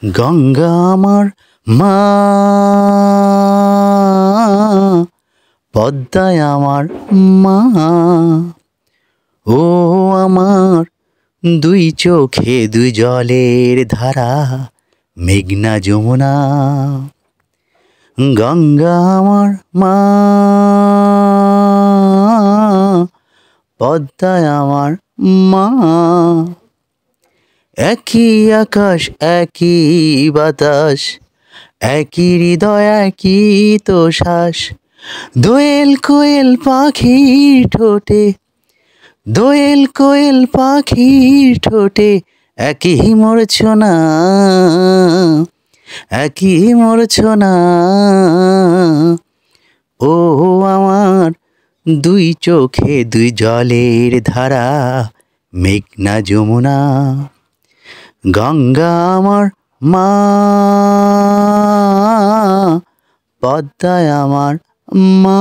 গঙ্গা আমার মা, পদ্মায় আমার মা। ও আমার দুই চোখে দুই জলের ধারা, মেঘনা যমুনা। গঙ্গা আমার মা, পদ্মায় আমার মা। একই আকাশ একই বাতাস, একই হৃদয় একই তো শ্বাস। দোয়েল কোয়েল পাখির ঠোঁটে, দোয়েল কোয়েল পাখির ঠোঁটে একই মূর্ছনা, একই মূর্ছনা। ও আমার দুই চোখে দুই জলের ধারা, মেঘনা যমুনা। গঙ্গা আমার মা, পদ্মায় আমার মা।